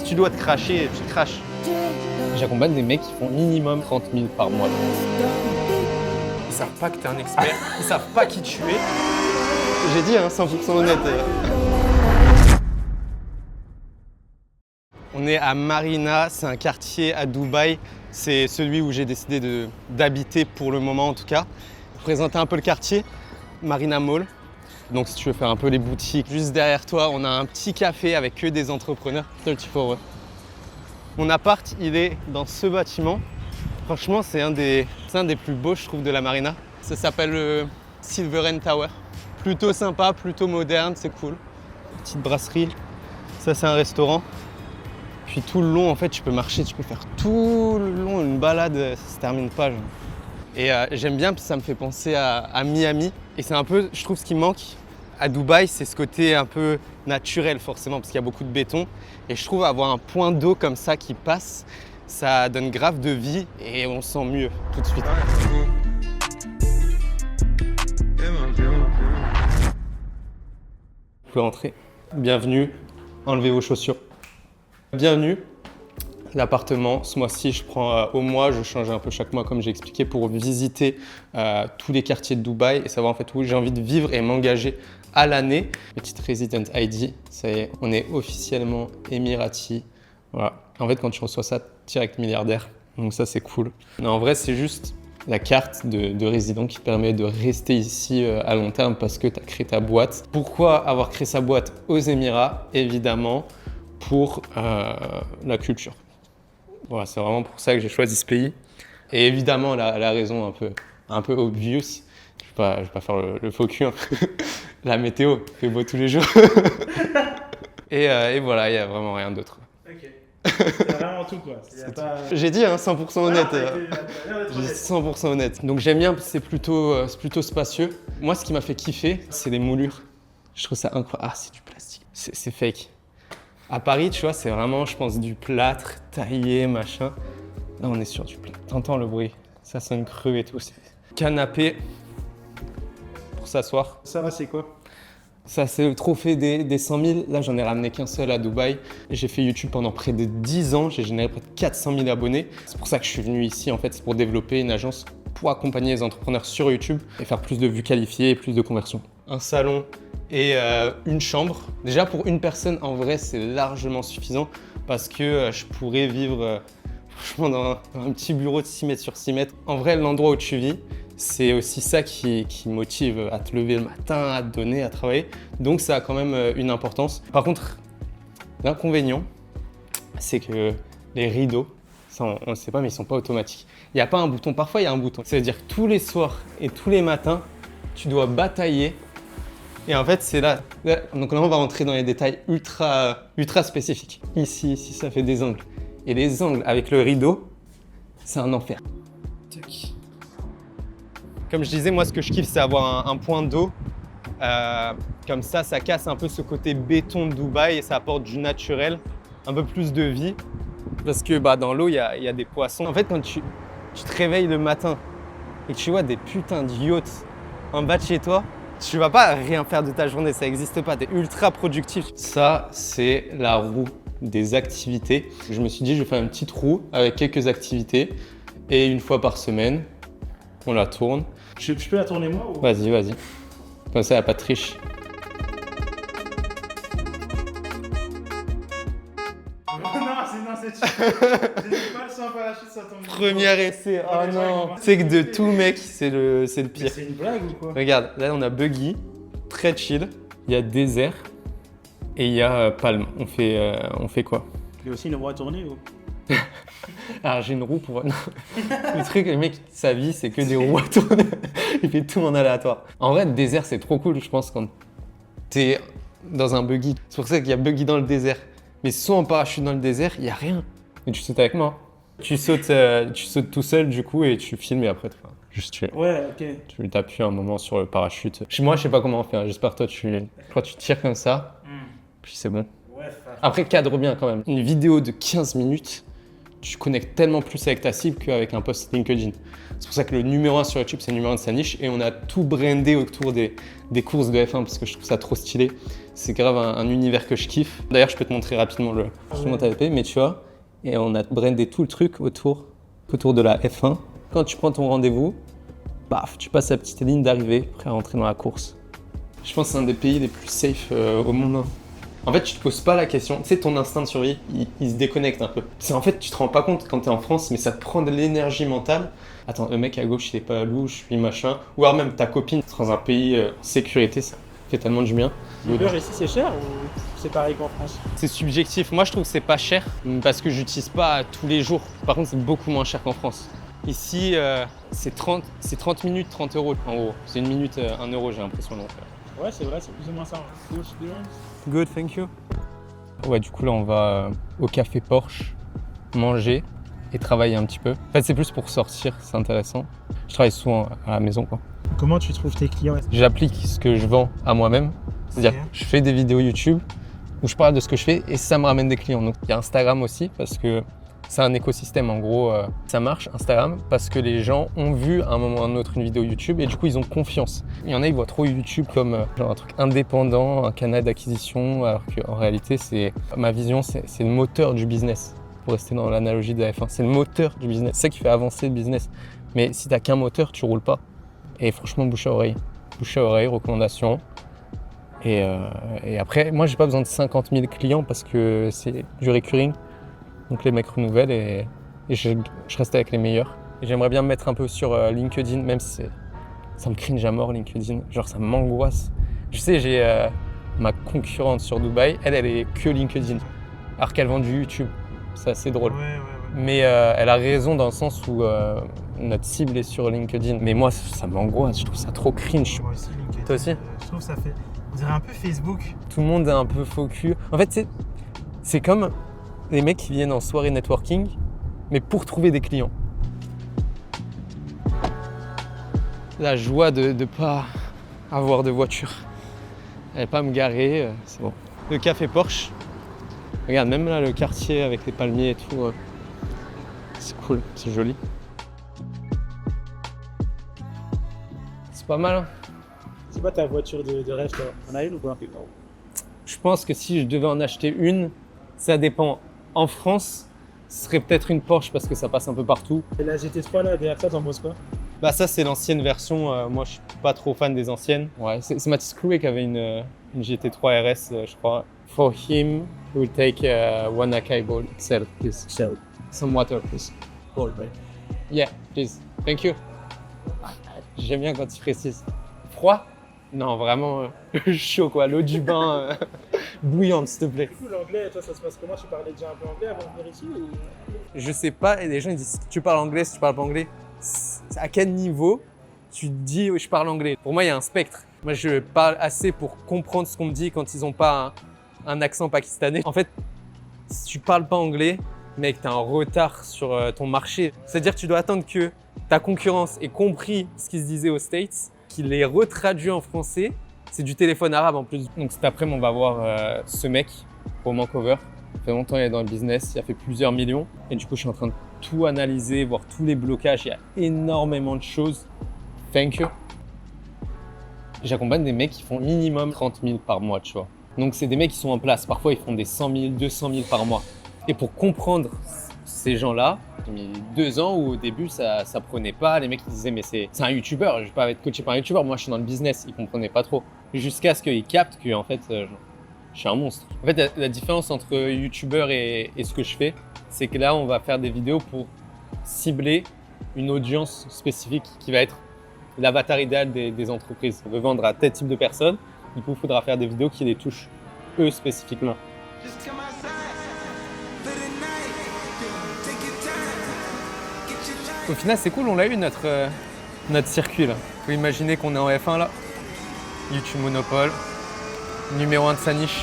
tu dois te cracher, tu te craches. J'accompagne des mecs qui font minimum 30 000 par mois. Ils savent pas que t'es un expert, ils savent pas qui tu es. J'ai dit, 100% honnête. On est à Marina, c'est un quartier à Dubaï. C'est celui où j'ai décidé d'habiter pour le moment en tout cas. Pour présenter un peu le quartier, Marina Mall. Donc si tu veux faire un peu les boutiques, juste derrière toi, on a un petit café avec que des entrepreneurs. 34. Mon appart, il est dans ce bâtiment. Franchement, c'est un des plus beaux, je trouve, de la Marina. Ça s'appelle le Silver End Tower. Plutôt sympa, plutôt moderne, c'est cool. Petite brasserie. Ça, c'est un restaurant. Puis tout le long, en fait, tu peux marcher, tu peux faire tout le long une balade, ça se termine pas. Genre. Et j'aime bien, parce que ça me fait penser à Miami. Et c'est un peu, je trouve, ce qui manque à Dubaï, c'est ce côté un peu naturel, forcément, parce qu'il y a beaucoup de béton. Et je trouve avoir un point d'eau comme ça qui passe, ça donne grave de vie et on se sent mieux tout de suite. Vous pouvez rentrer. Bienvenue, enlevez vos chaussures. Bienvenue, l'appartement. Ce mois-ci, je prends au mois, je change un peu chaque mois comme j'ai expliqué pour visiter tous les quartiers de Dubaï et savoir en fait où j'ai envie de vivre et m'engager à l'année. Petite Resident ID, ça y est, on est officiellement émirati. Voilà. En fait, quand tu reçois ça, direct milliardaire. Donc ça, c'est cool. Non, en vrai, c'est juste la carte de résident qui te permet de rester ici à long terme parce que tu as créé ta boîte. Pourquoi avoir créé sa boîte aux Émirats? Évidemment, pour la culture. Voilà, c'est vraiment pour ça que j'ai choisi ce pays. Et évidemment, la raison un peu obvious, je vais pas faire le faux cul, la météo, il fait beau tous les jours. et voilà, il n'y a vraiment rien d'autre. Ok. C'est vraiment tout quoi. J'ai dit 100% honnête. J'ai dit 100% honnête. Donc j'aime bien, c'est plutôt spacieux. Moi, ce qui m'a fait kiffer, c'est les moulures. Je trouve ça incroyable. Ah, c'est du plastique. C'est fake. À Paris, tu vois, c'est vraiment, je pense, du plâtre, taillé, machin. Là, on est sur du plâtre. T'entends le bruit, ça sonne cru et tout. Canapé pour s'asseoir. Ça va, c'est quoi? Ça, c'est le trophée des 100 000. Là, j'en ai ramené qu'un seul à Dubaï. J'ai fait YouTube pendant près de 10 ans. J'ai généré près de 400 000 abonnés. C'est pour ça que je suis venu ici, en fait. C'est pour développer une agence pour accompagner les entrepreneurs sur YouTube et faire plus de vues qualifiées et plus de conversions. Un salon et une chambre. Déjà, pour une personne, en vrai, c'est largement suffisant parce que je pourrais vivre franchement dans un petit bureau de 6 mètres sur 6 mètres. En vrai, l'endroit où tu vis, c'est aussi ça qui motive à te lever le matin, à te donner, à travailler. Donc, ça a quand même une importance. Par contre, l'inconvénient, c'est que les rideaux, ça, on ne sait pas, mais ils ne sont pas automatiques. Il n'y a pas un bouton. Parfois, il y a un bouton. Ça veut dire que tous les soirs et tous les matins, tu dois batailler. Et en fait, c'est là. Donc là, on va rentrer dans les détails ultra spécifiques. Ici, ça fait des angles. Et les angles avec le rideau, c'est un enfer. Comme je disais, moi, ce que je kiffe, c'est avoir un point d'eau. Comme ça casse un peu ce côté béton de Dubaï et ça apporte du naturel, un peu plus de vie. Parce que dans l'eau, il y a des poissons. En fait, quand tu te réveilles le matin et que tu vois des putains de yachts en bas de chez toi, tu vas pas rien faire de ta journée, ça n'existe pas, t'es ultra productif. Ça, c'est la roue des activités. Je me suis dit, je vais faire une petite roue avec quelques activités et une fois par semaine, on la tourne. Je peux la tourner moi ou... Vas-y. Comme ça, il n'y a pas de triche. Non, c'est j'ai pas le sang parachute, ça tombe. Premier essai, oh non. C'est que de tout mec, c'est le pire. Mais c'est une blague ou quoi? Regarde, là on a buggy, très chill. Il y a désert et il y a palme. On fait quoi? Il y a aussi une roue à tourner ou... Alors j'ai une roue pour... Non. Le truc, le mec, sa vie, c'est que des roues à tourner. Il fait tout en aléatoire. En vrai, le désert, c'est trop cool, je pense, quand t'es dans un buggy. C'est pour ça qu'il y a buggy dans le désert. Mais soit en parachute dans le désert, il n'y a rien. Et tu sautes avec moi. Tu sautes tout seul, du coup, et tu filmes et après, juste tu... Ouais, ok. Tu t'appuies un moment sur le parachute. Moi, je sais pas comment on fait. J'espère que toi, je crois que tu tires comme ça, puis c'est bon. Ouais, Après, cadre bien quand même. Une vidéo de 15 minutes, tu connectes tellement plus avec ta cible qu'avec un post LinkedIn. C'est pour ça que le numéro 1 sur YouTube, c'est le numéro 1 de sa niche et on a tout brandé autour des courses de F1 parce que je trouve ça trop stylé. C'est grave un univers que je kiffe. D'ailleurs, je peux te montrer rapidement le APP, mais tu vois, et on a brandé tout le truc autour de la F1. Quand tu prends ton rendez-vous, paf, tu passes la petite ligne d'arrivée, prêt à rentrer dans la course. Je pense que c'est un des pays les plus safe au monde. En fait, tu te poses pas la question. Tu sais, ton instinct de survie, il se déconnecte un peu. En fait, tu te rends pas compte quand t'es en France, mais ça te prend de l'énergie mentale. Attends, le mec à gauche, il est pas louche, puis machin. Ou alors même ta copine, dans un pays en sécurité, ça fait tellement du bien. Uber ici, c'est cher ou c'est pareil qu'en France? C'est subjectif. Moi, je trouve que c'est pas cher parce que j'utilise pas tous les jours. Par contre, c'est beaucoup moins cher qu'en France. Ici, c'est 30 minutes, 30 euros en gros. C'est une minute, 1 euro, j'ai l'impression. Donc, Ouais, c'est vrai, c'est plus ou moins ça. Good, thank you. Ouais, du coup, là, on va au café Porsche, manger et travailler un petit peu. En fait, c'est plus pour sortir, c'est intéressant. Je travaille souvent à la maison, quoi. Comment tu trouves tes clients? J'applique ce que je vends à moi-même. C'est-à-dire que je fais des vidéos YouTube où je parle de ce que je fais et ça me ramène des clients. Donc, il y a Instagram aussi parce que c'est un écosystème. En gros, ça marche, Instagram, parce que les gens ont vu à un moment ou à un autre une vidéo YouTube et du coup, ils ont confiance. Il y en a, ils voient trop YouTube comme genre un truc indépendant, un canal d'acquisition, alors qu'en réalité, ma vision, c'est le moteur du business. Pour rester dans l'analogie de la F1, c'est le moteur du business. C'est ça qui fait avancer le business. Mais si t'as qu'un moteur, tu roules pas. Et franchement, bouche à oreille. Bouche à oreille, recommandation. Et après, moi, j'ai pas besoin de 50 000 clients parce que c'est du recurring. Donc les mecs renouvellent et je reste avec les meilleurs. Et j'aimerais bien me mettre un peu sur LinkedIn, même si ça me cringe à mort LinkedIn. Genre ça m'angoisse. Je sais, j'ai ma concurrente sur Dubaï, elle est que LinkedIn. Alors qu'elle vend du YouTube. C'est assez drôle. Ouais. Mais elle a raison dans le sens où notre cible est sur LinkedIn. Mais moi, ça m'angoisse. Je trouve ça trop cringe. Moi aussi, LinkedIn. Toi aussi? Je trouve que ça fait. On dirait un peu Facebook. Tout le monde est un peu faux cul. En fait, c'est comme les mecs qui viennent en soirée networking, mais pour trouver des clients. La joie de ne pas avoir de voiture. Et pas me garer, c'est bon. Le café Porsche. Regarde, même là, le quartier avec les palmiers et tout. C'est cool, c'est joli. C'est pas mal, hein? C'est quoi ta voiture de rêve, toi? On a une ou pas? Je pense que si je devais en acheter une, ça dépend. En France, ce serait peut-être une Porsche parce que ça passe un peu partout. Et la GT3 là, derrière ça, t'en penses quoi? Bah ça, c'est l'ancienne version. Moi, je suis pas trop fan des anciennes. Ouais, c'est Mathis Clouet qui avait une GT3 RS, je crois. For him, we'll take one acai bowl. Sell, please. Shell. Some water, please. Cool, right? Yeah, please. Thank you. J'aime bien quand tu précises. Froid? Non, vraiment chaud quoi. L'eau du bain bouillante, s'il te plaît. Du coup, l'anglais, toi, ça se passe comment? Tu parlais déjà un peu anglais avant de venir ici ou... Je sais pas, et les gens ils disent tu parles anglais, si tu parles pas anglais. À quel niveau tu te dis je parle anglais? Pour moi, il y a un spectre. Moi, je parle assez pour comprendre ce qu'on me dit quand ils ont pas un accent pakistanais. En fait, si tu parles pas anglais, mec, t'as un retard sur ton marché. C'est-à-dire que tu dois attendre que ta concurrence ait compris ce qui se disait aux States, qu'il les retraduit en français. C'est du téléphone arabe en plus. Donc cet après-midi, on va voir ce mec, Roman Cover. Ça fait longtemps qu'il est dans le business, il a fait plusieurs millions. Et du coup, je suis en train de tout analyser, voir tous les blocages. Il y a énormément de choses. Thank you. J'accompagne des mecs qui font minimum 30 000 par mois, tu vois. Donc c'est des mecs qui sont en place. Parfois, ils font des 100 000, 200 000 par mois. Et pour comprendre ces gens-là, j'ai mis 2 ans où au début, ça prenait pas. Les mecs ils disaient, mais c'est un YouTuber, je vais pas être coaché par un YouTuber. Moi, je suis dans le business. Ils comprenaient pas trop. Jusqu'à ce qu'ils captent que, en fait, je suis un monstre. En fait, la différence entre YouTuber et ce que je fais, c'est que là, on va faire des vidéos pour cibler une audience spécifique qui va être l'avatar idéal des entreprises. On veut vendre à tel type de personnes, du coup, il faudra faire des vidéos qui les touchent eux spécifiquement. Au final, c'est cool, on l'a eu notre circuit là. Faut imaginer qu'on est en F1 là. YouTube Monopole, numéro 1 de sa niche.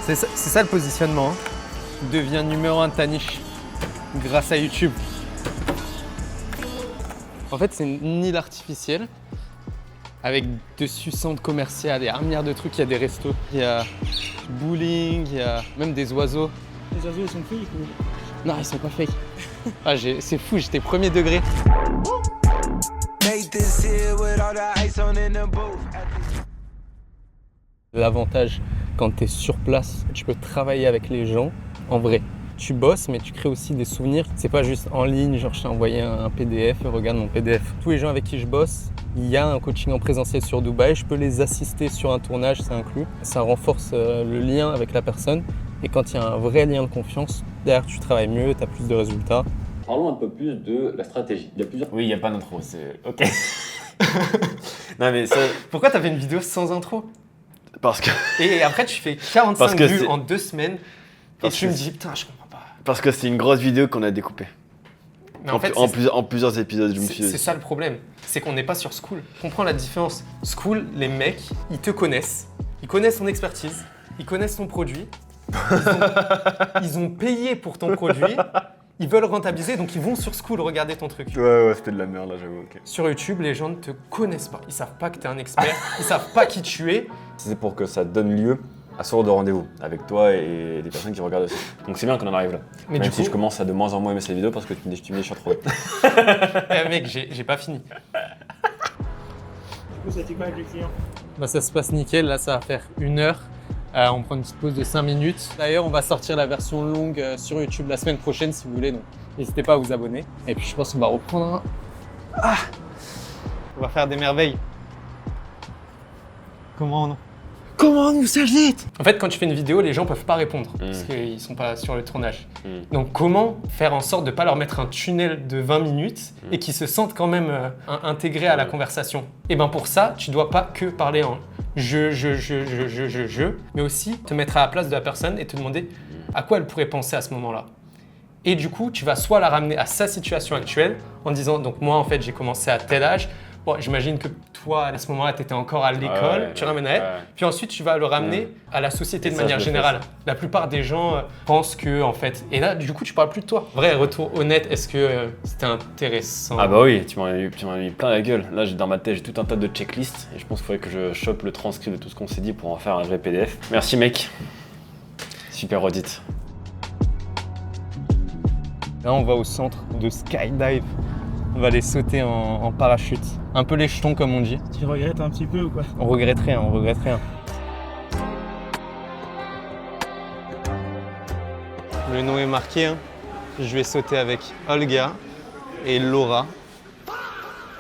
C'est ça le positionnement. Hein. Devient numéro 1 de ta niche grâce à YouTube. En fait, c'est une île artificielle avec dessus centre commercial, il y a un milliard de trucs, il y a des restos, il y a du bowling, il y a même des oiseaux. Les oiseaux, ils sont cuits ou... Non, ils sont pas fake. Ah, c'est fou, j'étais premier degré. L'avantage, quand tu es sur place, tu peux travailler avec les gens en vrai. Tu bosses, mais tu crées aussi des souvenirs. C'est pas juste en ligne, genre je t'ai envoyé un PDF, regarde mon PDF. Tous les gens avec qui je bosse, il y a un coaching en présentiel sur Dubaï. Je peux les assister sur un tournage, c'est inclus. Ça renforce le lien avec la personne. Et quand il y a un vrai lien de confiance, derrière tu travailles mieux, tu as plus de résultats. Parlons un peu plus de la stratégie. Il y a plusieurs... Oui, il n'y a pas d'intro, c'est... Ok. Non mais ça... Pourquoi t'as fait une vidéo sans intro? Parce que... Et après tu fais 45 vues en 2 semaines et tu me dis putain je comprends pas. Parce que c'est une grosse vidéo qu'on a découpée. Mais en fait, en plusieurs épisodes, je me suis dit. C'est ça le problème, c'est qu'on n'est pas sur Skool. Comprends la différence. Skool, les mecs, ils te connaissent, ils connaissent ton expertise, ils connaissent ton produit, ils ont payé pour ton produit, ils veulent rentabiliser, donc ils vont sur Skool regarder ton truc. Ouais, c'était de la merde là, j'avoue. Okay. Sur YouTube, les gens ne te connaissent pas, ils savent pas que tu es un expert, ils savent pas qui tu es. C'est pour que ça donne lieu à ce genre de rendez-vous avec toi et des personnes qui regardent aussi. Donc c'est bien qu'on en arrive là. Mais même du si coup... je commence à de moins en moins aimer cette vidéo parce que tu me dis je suis retrouvé. Mec, j'ai pas fini. Du coup, ça dit quoi avec les clients? Bah, ça se passe nickel, là ça va faire 1 heure. On prend une petite pause de 5 minutes. D'ailleurs, on va sortir la version longue sur YouTube la semaine prochaine si vous voulez, donc n'hésitez pas à vous abonner. Et puis je pense qu'on va reprendre un... On va faire des merveilles. Comment on nous s'agite? En fait, quand tu fais une vidéo, les gens peuvent pas répondre parce qu'ils sont pas sur le tournage. Donc, comment faire en sorte de pas leur mettre un tunnel de 20 minutes et qu'ils se sentent quand même intégrés à la conversation? Et ben pour ça, tu dois pas que parler en mais aussi te mettre à la place de la personne et te demander à quoi elle pourrait penser à ce moment-là. Et du coup, tu vas soit la ramener à sa situation actuelle en disant donc moi en fait j'ai commencé à tel âge. Bon, j'imagine que toi, à ce moment-là, tu étais encore à l'école, tu ramènerais. Puis ensuite, tu vas le ramener à la société de manière générale. La plupart des gens pensent que, en fait... Et là, du coup, tu parles plus de toi. Vrai retour honnête, est-ce que c'était intéressant? Ah bah oui, tu m'en as mis plein la gueule. Là, dans ma tête, j'ai tout un tas de checklists et je pense qu'il faudrait que je chope le transcrit de tout ce qu'on s'est dit pour en faire un vrai PDF. Merci mec. Super audit. Là, on va au centre de skydive. On va aller sauter en parachute. Un peu les jetons comme on dit. Tu regrettes un petit peu ou quoi? On regrette rien, on regrette rien. Le nom est marqué. Hein. Je vais sauter avec Olga et Laura.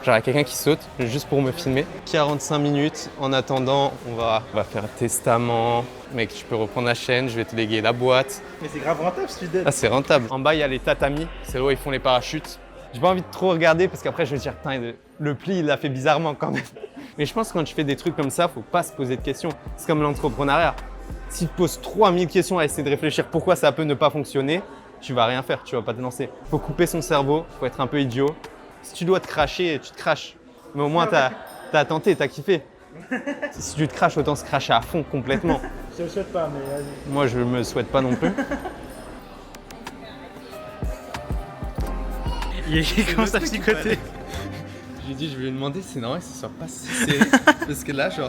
Genre, il y a quelqu'un qui saute juste pour me filmer. 45 minutes. En attendant, on va faire testament. Mec, tu peux reprendre la chaîne, je vais te léguer la boîte. Mais c'est grave rentable ce tunnel. Ah, c'est rentable. En bas, il y a les tatamis. C'est là où ils font les parachutes. J'ai pas envie de trop regarder parce qu'après je vais dire putain le pli il l'a fait bizarrement quand même. Mais je pense que quand tu fais des trucs comme ça, faut pas se poser de questions. C'est comme l'entrepreneuriat. Si tu te poses 3000 questions à essayer de réfléchir pourquoi ça peut ne pas fonctionner, tu vas rien faire, tu vas pas te lancer. Faut couper son cerveau, faut être un peu idiot. Si tu dois te cracher, tu te craches. Mais au moins t'as tenté, t'as kiffé. Si tu te craches, autant se cracher à fond complètement. Je le souhaite pas, mais vas-y. Moi je me souhaite pas non plus. Il commence à psychoter. J'ai dit, je vais lui demander si c'est normal que ce soit pas si serré. Parce que là, genre,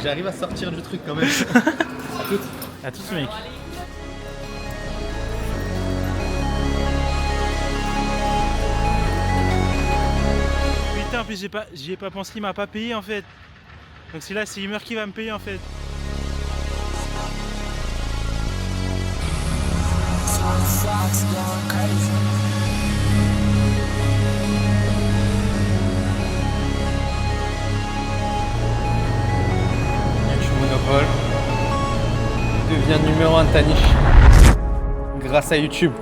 j'arrive à sortir du truc quand même. À toutes. À tous mec. Putain, en plus j'y ai pas pensé, il m'a pas payé en fait. Donc c'est là, c'est Humeur qui va me payer en fait. Monopole devient numéro 1 de ta niche grâce à YouTube.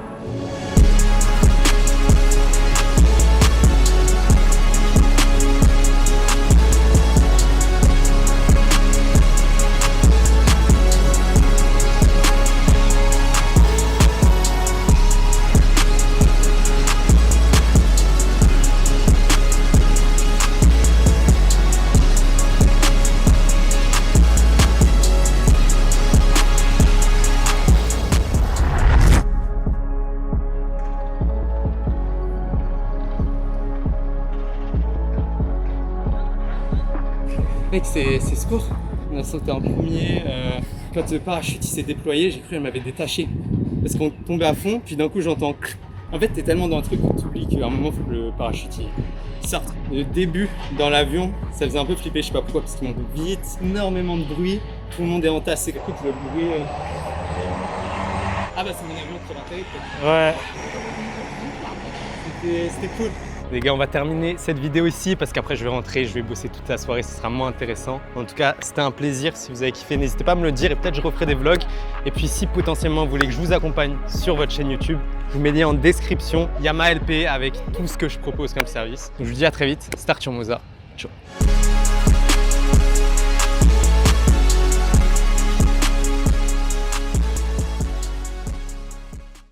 Mec, c'est score. On a sauté en premier. Quand le parachute s'est déployé, j'ai cru qu'elle m'avait détaché. parce qu'on tombait à fond, puis d'un coup j'entends. En fait, t'es tellement dans le truc que t'oublies qu'à un moment, faut que le parachute il sorte. Le début dans l'avion, ça faisait un peu flipper, je sais pas pourquoi, parce qu'il monte vite, énormément de bruit, tout le monde est entassé. Écoute le bruit. Ah bah c'est mon avion qui atterri peut-être. Ouais. C'était cool. Les gars, on va terminer cette vidéo ici parce qu'après je vais rentrer, je vais bosser toute la soirée, ce sera moins intéressant. En tout cas, c'était un plaisir. Si vous avez kiffé, n'hésitez pas à me le dire et peut-être je referai des vlogs. Et puis si potentiellement vous voulez que je vous accompagne sur votre chaîne YouTube, je vous mets les liens en description. Il y a ma LP avec tout ce que je propose comme service. Donc je vous dis à très vite. C'était Arthur Moza. Ciao.